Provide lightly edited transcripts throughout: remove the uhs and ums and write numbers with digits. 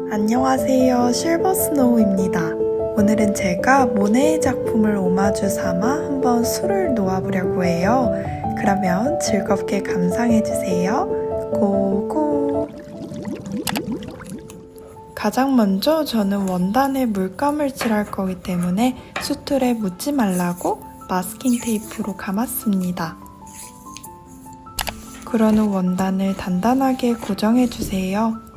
안녕하세요, 실버스노우입니다. 오늘은 제가 모네의 작품을 오마주 삼아 한번 술을 놓아보려고 해요. 그러면 즐겁게 감상해주세요. 고고! 가장 먼저 저는 원단에 물감을 칠할 거기 때문에 수틀에 묻지 말라고 마스킹 테이프로 감았습니다. 그런 후 원단을 단단하게 고정해주세요.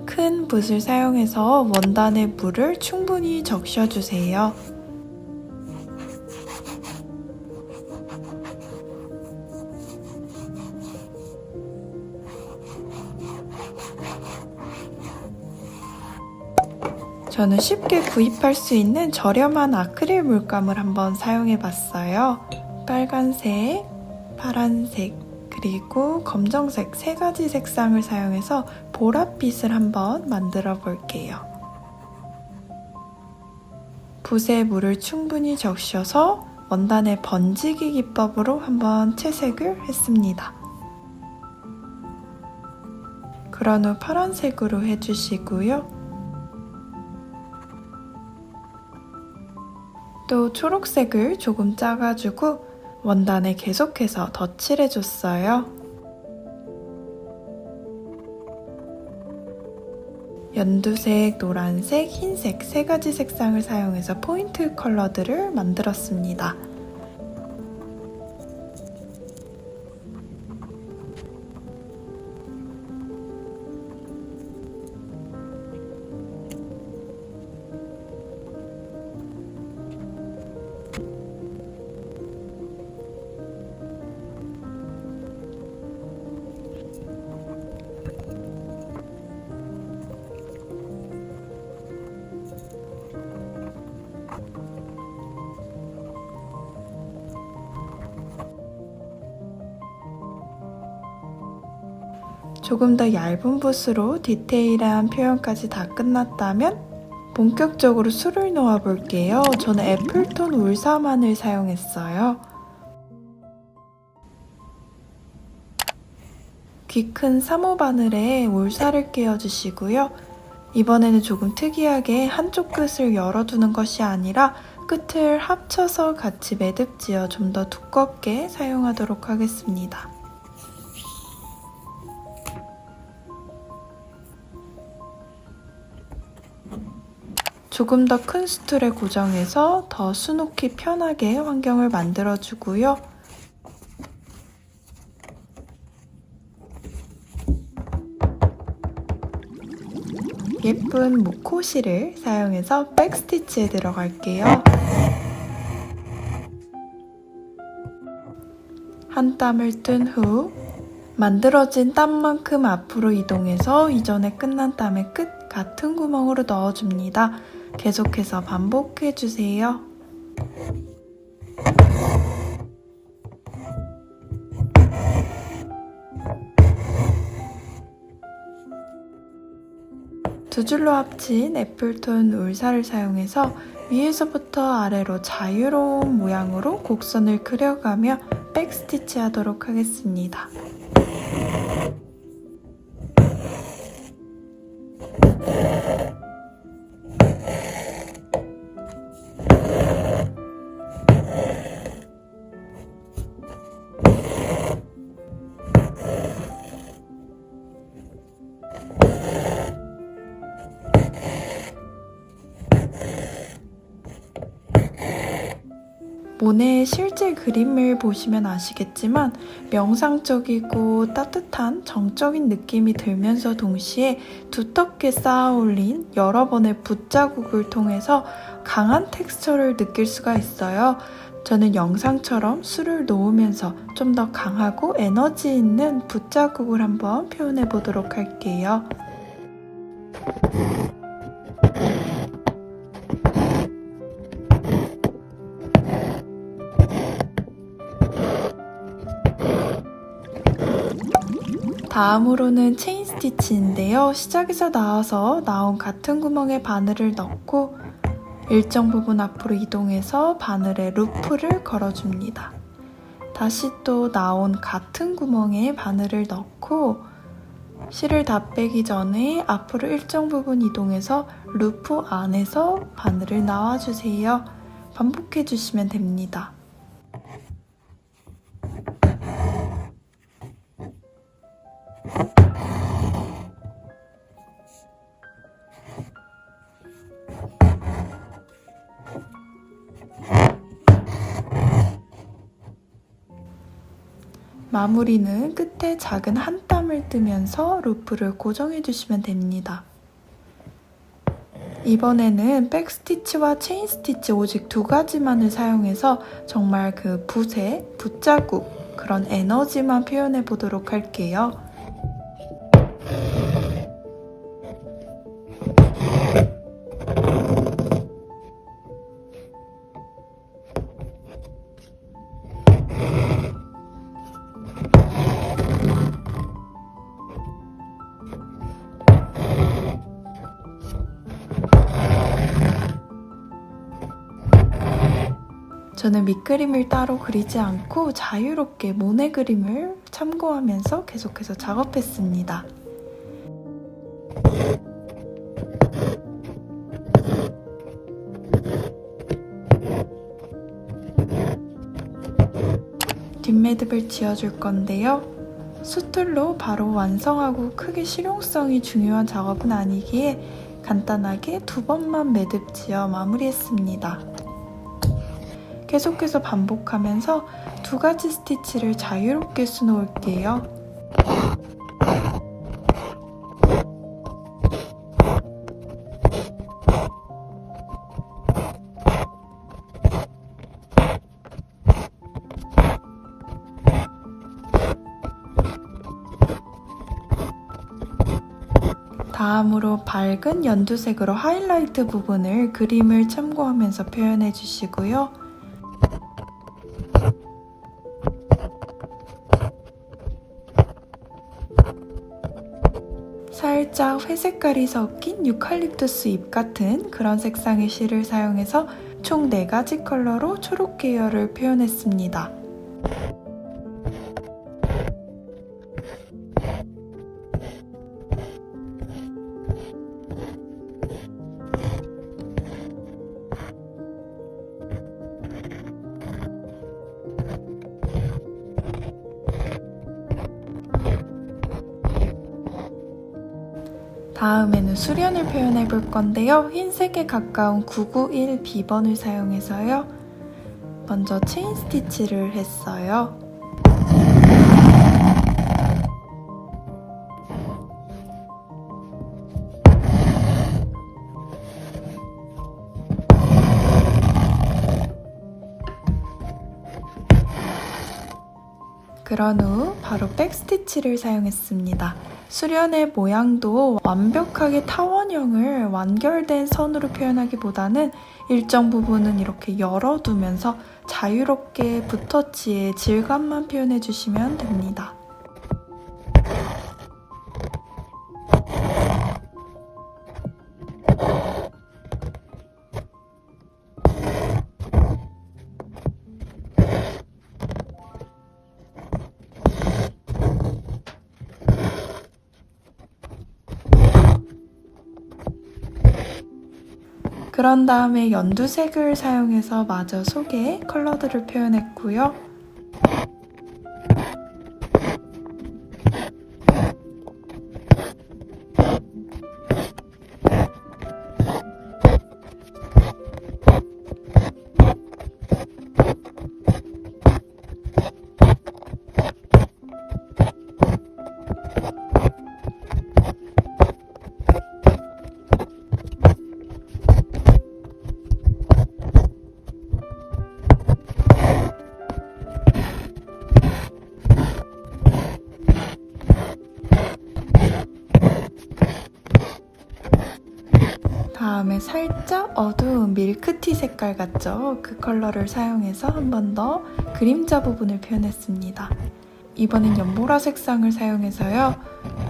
큰 붓을 사용해서 원단에 물을 충분히 적셔주세요. 저는 쉽게 구입할 수 있는 저렴한 아크릴 물감을 한번 사용해봤어요. 빨간색, 파란색, 그리고 검정색 세 가지 색상을 사용해서 보랏빛을 한번 만들어 볼게요. 붓에 물을 충분히 적셔서 원단에 번지기 기법으로 한번 채색을 했습니다. 그런 후 파란색으로 해주시고요. 또 초록색을 조금 짜가지고 원단에 계속해서 덧칠해줬어요. 연두색, 노란색, 흰색 세 가지 색상을 사용해서 포인트 컬러들을 만들었습니다. 조금 더 얇은 붓으로 디테일한 표현까지 다 끝났다면 본격적으로 술을 놓아 볼게요. 저는 애플톤 울사만을 사용했어요. 귀 큰 3호 바늘에 울사를 끼워주시고요. 이번에는 조금 특이하게 한쪽 끝을 열어두는 것이 아니라 끝을 합쳐서 같이 매듭지어 좀 더 두껍게 사용하도록 하겠습니다. 조금 더 큰 수틀에 고정해서 더 수놓기 편하게 환경을 만들어주고요. 예쁜 무코실을 사용해서 백스티치에 들어갈게요. 한 땀을 뜬 후 만들어진 땀만큼 앞으로 이동해서 이전에 끝난 땀의 끝 같은 구멍으로 넣어줍니다. 계속해서 반복해주세요. 두 줄로 합친 애플톤 울사를 사용해서 위에서부터 아래로 자유로운 모양으로 곡선을 그려가며 백스티치 하도록 하겠습니다. 모네의 실제 그림을 보시면 아시겠지만 명상적이고 따뜻한 정적인 느낌이 들면서 동시에 두텁게 쌓아 올린 여러 번의 붓자국을 통해서 강한 텍스처를 느낄 수가 있어요. 저는 영상처럼 술을 놓으면서 좀 더 강하고 에너지 있는 붓자국을 한번 표현해 보도록 할게요. 다음으로는 체인 스틱 스티치인데요. 시작에서 나온 같은 구멍에 바늘을 넣고 일정 부분 앞으로 이동해서 바늘에 루프를 걸어줍니다. 다시 또 나온 같은 구멍에 바늘을 넣고 실을 다 빼기 전에 앞으로 일정 부분 이동해서 루프 안에서 바늘을 넣어주세요. 반복해 주시면 됩니다. 마무리는 끝에 작은 한 땀을 뜨면서 루프를 고정해 주시면 됩니다. 이번에는 백스티치와 체인 스티치 오직 두 가지만을 사용해서 정말 그 붓의 붓자국 그런 에너지만 표현해 보도록 할게요. 저는 밑그림을 따로 그리지 않고 자유롭게 모네 그림을 참고하면서 계속해서 작업했습니다. 뒷매듭을 지어줄 건데요. 수틀로 바로 완성하고 크게 실용성이 중요한 작업은 아니기에 간단하게 2번만 매듭 지어 마무리했습니다. 계속해서 반복하면서 두 가지 스티치를 자유롭게 수놓을게요. 다음으로 밝은 연두색으로 하이라이트 부분을 그림을 참고하면서 표현해 주시고요. 살짝 회색깔이 섞인 유칼립투스 잎 같은 그런 색상의 실을 사용해서 총 4가지 컬러로 초록 계열을 표현했습니다. 다음에는 수련을 표현해 볼 건데요. 흰색에 가까운 991B번을 사용해서요. 먼저 체인 스티치를 했어요. 그런 후 바로 백스티치를 사용했습니다. 수련의 모양도 완벽하게 타원형을 완결된 선으로 표현하기보다는 일정 부분은 이렇게 열어두면서 자유롭게 붓터치의 질감만 표현해 주시면 됩니다. 그런 다음에 연두색을 사용해서 마저 속에 컬러들을 표현했고요. 다음에 살짝 어두운 밀크티 색깔 같죠? 그 컬러를 사용해서 한 번 더 그림자 부분을 표현했습니다. 이번엔 연보라 색상을 사용해서요.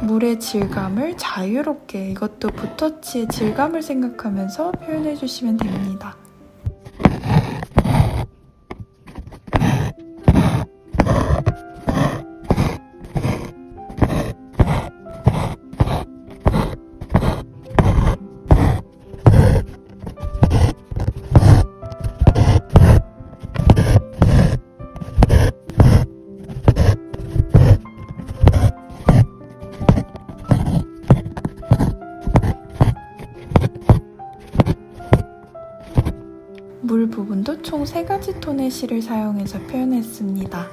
물의 질감을 자유롭게, 이것도 붓터치의 질감을 생각하면서 표현해 주시면 됩니다. 물 부분도 총 3가지 톤의 실을 사용해서 표현했습니다.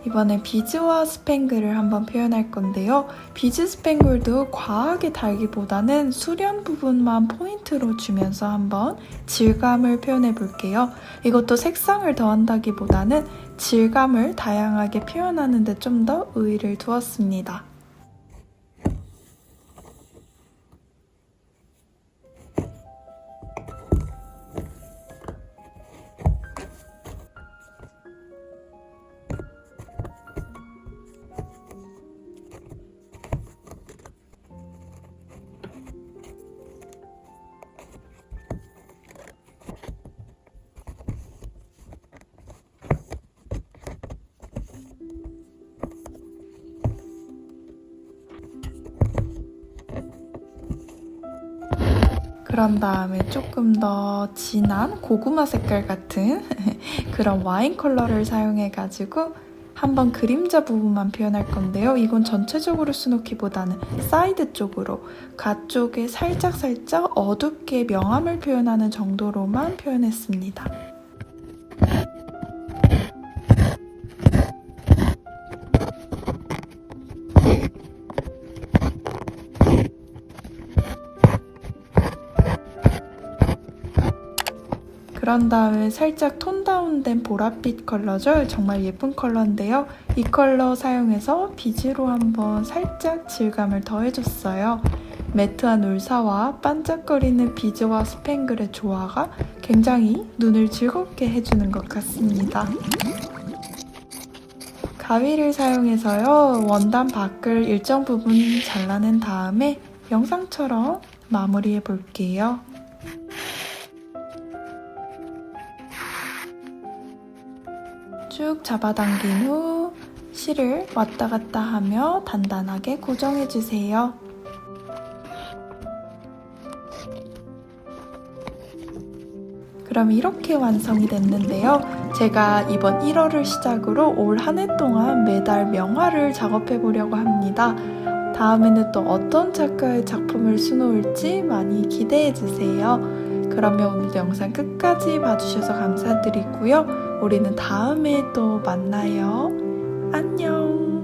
이번엔 비즈와 스팽글을 한번 표현할 건데요. 비즈 스팽글도 과하게 달기보다는 수련 부분만 포인트로 주면서 한번 질감을 표현해 볼게요. 이것도 색상을 더한다기보다는 질감을 다양하게 표현하는 데 좀 더 의의를 두었습니다. 그런 다음에 조금 더 진한 고구마 색깔 같은 그런 와인 컬러를 사용해가지고 한번 그림자 부분만 표현할 건데요. 이건 전체적으로 수놓기보다는 사이드 쪽으로 가쪽에 살짝살짝 어둡게 명암을 표현하는 정도로만 표현했습니다. 그런 다음에 살짝 톤 다운된 보랏빛 컬러죠. 정말 예쁜 컬러인데요. 이 컬러 사용해서 비즈로 한번 살짝 질감을 더해줬어요. 매트한 울사와 반짝거리는 비즈와 스팽글의 조화가 굉장히 눈을 즐겁게 해주는 것 같습니다. 가위를 사용해서요. 원단 밖을 일정 부분 잘라낸 다음에 영상처럼 마무리해 볼게요. 쭉 잡아당긴 후 실을 왔다 갔다 하며 단단하게 고정해주세요. 그럼 이렇게 완성이 됐는데요. 제가 이번 1월을 시작으로 올 한 해 동안 매달 명화를 작업해 보려고 합니다. 다음에는 또 어떤 작가의 작품을 수놓을지 많이 기대해주세요. 그러면 오늘도 영상 끝까지 봐주셔서 감사드리고요. 우리는 다음에 또 만나요. 안녕!